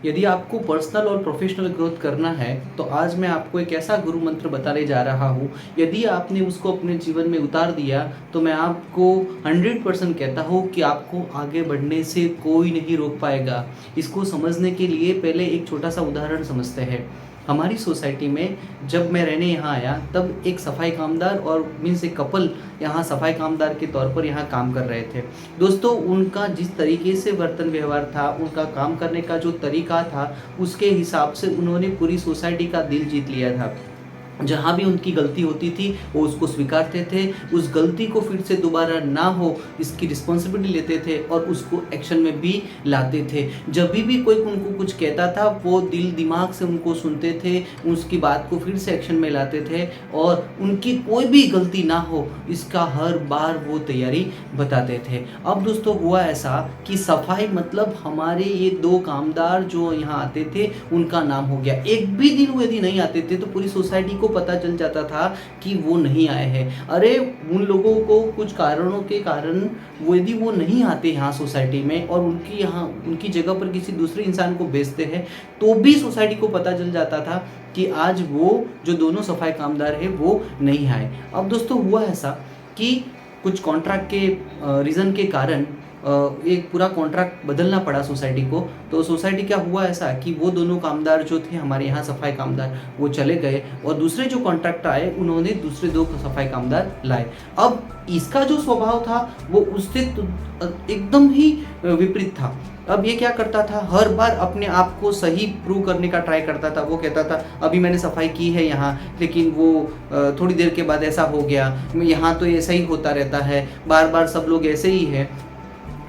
यदि आपको पर्सनल और प्रोफेशनल ग्रोथ करना है तो आज मैं आपको एक ऐसा गुरु मंत्र बताने जा रहा हूँ। यदि आपने उसको अपने जीवन में उतार दिया तो मैं आपको 100% कहता हूँ कि आपको आगे बढ़ने से कोई नहीं रोक पाएगा। इसको समझने के लिए पहले एक छोटा सा उदाहरण समझते हैं। हमारी सोसाइटी में जब मैं रहने यहाँ आया तब एक सफाई कामदार और मीन्स एक कपल यहाँ सफाई कामदार के तौर पर यहाँ काम कर रहे थे। दोस्तों, उनका जिस तरीके से बर्तन व्यवहार था, उनका काम करने का जो तरीका था, उसके हिसाब से उन्होंने पूरी सोसाइटी का दिल जीत लिया था। जहाँ भी उनकी गलती होती थी वो उसको स्वीकारते थे, उस गलती को फिर से दोबारा ना हो इसकी रिस्पॉन्सिबिलिटी लेते थे और उसको एक्शन में भी लाते थे। जब भी कोई उनको कुछ कहता था वो दिल दिमाग से उनको सुनते थे, उसकी बात को फिर से एक्शन में लाते थे और उनकी कोई भी गलती ना हो इसका हर बार वो तैयारी बताते थे। अब दोस्तों हुआ ऐसा कि सफाई मतलब हमारे ये दो कामदार जो यहाँ आते थे उनका नाम हो गया। एक भी दिन वो यदि नहीं आते थे तो पूरी सोसाइटी को पता चल जाता था कि वो नहीं आए हैं। अरे उन लोगों को कुछ कारणों के कारण वो यदि वो नहीं आते यहाँ सोसाइटी में और उनकी जगह पर किसी दूसरे इंसान को भेजते हैं तो भी सोसाइटी को पता चल जाता था कि आज वो जो दोनों सफाई कामदार हैं वो नहीं आए। अब दोस्तों हुआ ऐसा कि कुछ कॉन्ट्रैक्ट के रीज़न के कारण एक पूरा कॉन्ट्रैक्ट बदलना पड़ा सोसाइटी को। तो सोसाइटी क्या हुआ ऐसा कि वो दोनों कामदार जो थे हमारे यहाँ सफाई कामदार वो चले गए और दूसरे जो कॉन्ट्रैक्ट आए उन्होंने दूसरे दो सफाई कामदार लाए। अब इसका जो स्वभाव था वो उससे एकदम ही विपरीत था। अब ये क्या करता था, हर बार अपने आप को सही प्रूव करने का ट्राई करता था। वो कहता था अभी मैंने सफाई की है यहाँ, लेकिन वो थोड़ी देर के बाद ऐसा हो गया, यहाँ तो ऐसा ही होता रहता है, बार बार सब लोग ऐसे ही है।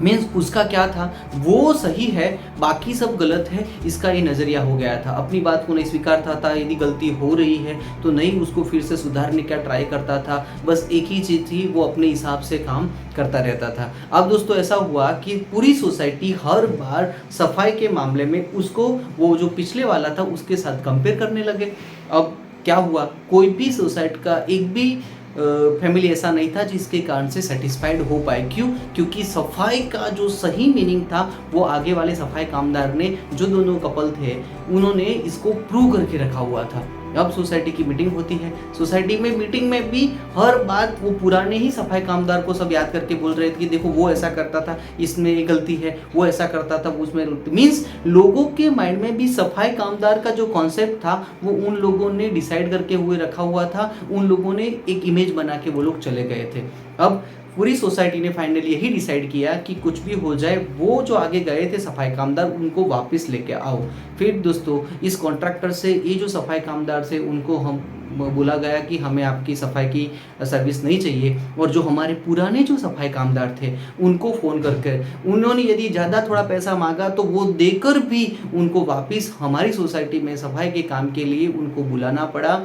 मीन्स उसका क्या था, वो सही है बाकी सब गलत है, इसका ये नज़रिया हो गया था। अपनी बात को नहीं स्वीकारता था, यदि गलती हो रही है तो नहीं उसको फिर से सुधारने का ट्राई करता था। बस एक ही चीज़ थी, वो अपने हिसाब से काम करता रहता था। अब दोस्तों ऐसा हुआ कि पूरी सोसाइटी हर बार सफाई के मामले में उसको वो जो पिछले वाला था उसके साथ कंपेयर करने लगे। अब क्या हुआ, कोई भी सोसाइटी का एक भी फैमिली ऐसा नहीं था जिसके कारण से सेटिस्फाइड हो पाए। क्यों? क्योंकि सफाई का जो सही मीनिंग था वो आगे वाले सफाई कामदार ने, जो दोनों कपल थे, उन्होंने इसको प्रूव करके रखा हुआ था। अब सोसाइटी की मीटिंग होती है, सोसाइटी में मीटिंग में भी हर बात वो पुराने ही सफाई कामदार को सब याद करके बोल रहे थे कि देखो वो ऐसा करता था, इसमें ये गलती है, वो ऐसा करता था, वो उसमें मीन्स लोगों के माइंड में भी सफाई कामदार का जो कॉन्सेप्ट था वो उन लोगों ने डिसाइड करके हुए रखा हुआ था। उन लोगों ने एक इमेज बना के वो लोग चले गए थे। अब पूरी सोसाइटी ने फाइनली यही डिसाइड किया कि कुछ भी हो जाए वो जो आगे गए थे सफाई कामदार उनको वापस लेके आओ। फिर दोस्तों इस कॉन्ट्रैक्टर से ये जो सफाई कामदार थे उनको हम बोला गया कि हमें आपकी सफाई की सर्विस नहीं चाहिए, और जो हमारे पुराने जो सफाई कामदार थे उनको फ़ोन करके उन्होंने यदि ज़्यादा थोड़ा पैसा मांगा तो वो देकर भी उनको वापस हमारी सोसाइटी में सफाई के काम के लिए उनको बुलाना पड़ा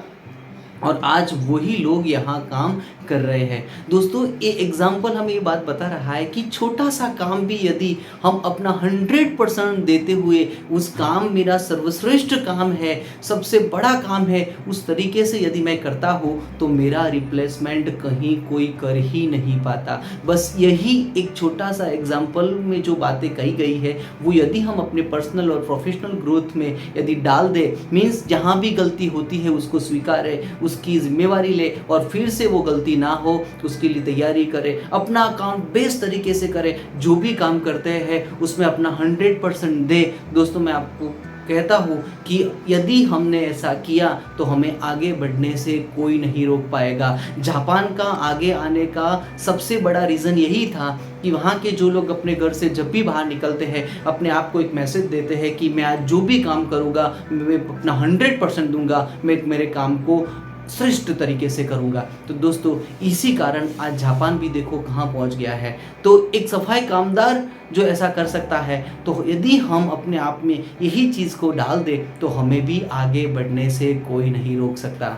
और आज वही लोग यहाँ काम कर रहे हैं। दोस्तों ये एग्जाम्पल हमें ये बात बता रहा है कि छोटा सा काम भी यदि हम अपना 100% देते हुए, उस काम मेरा सर्वश्रेष्ठ काम है, सबसे बड़ा काम है, उस तरीके से यदि मैं करता हूँ तो मेरा रिप्लेसमेंट कहीं कोई कर ही नहीं पाता। बस यही एक छोटा सा एग्जाम्पल में जो बातें कही गई है वो यदि हम अपने पर्सनल और प्रोफेशनल ग्रोथ में यदि डाल दे, मीन्स जहाँ भी गलती होती है उसको स्वीकारे, उसकी जिम्मेवारी ले और फिर से वो गलती ना हो उसके लिए तैयारी करे, अपना काम बेस्ट तरीके से करे, जो भी काम करते हैं उसमें अपना 100% दे। दोस्तों मैं आपको कहता हूँ कि यदि हमने ऐसा किया तो हमें आगे बढ़ने से कोई नहीं रोक पाएगा। जापान का आगे आने का सबसे बड़ा रीज़न यही था कि वहाँ के जो लोग अपने घर से जब भी बाहर निकलते हैं अपने आप को एक मैसेज देते हैं कि मैं आज जो भी काम करूँगा मैं अपना 100% दूंगा, मैं मेरे काम को श्रेष्ठ तरीके से करूंगा। तो दोस्तों इसी कारण आज जापान भी देखो कहाँ पहुँच गया है। तो एक सफाई कामदार जो ऐसा कर सकता है, तो यदि हम अपने आप में यही चीज़ को डाल दें तो हमें भी आगे बढ़ने से कोई नहीं रोक सकता।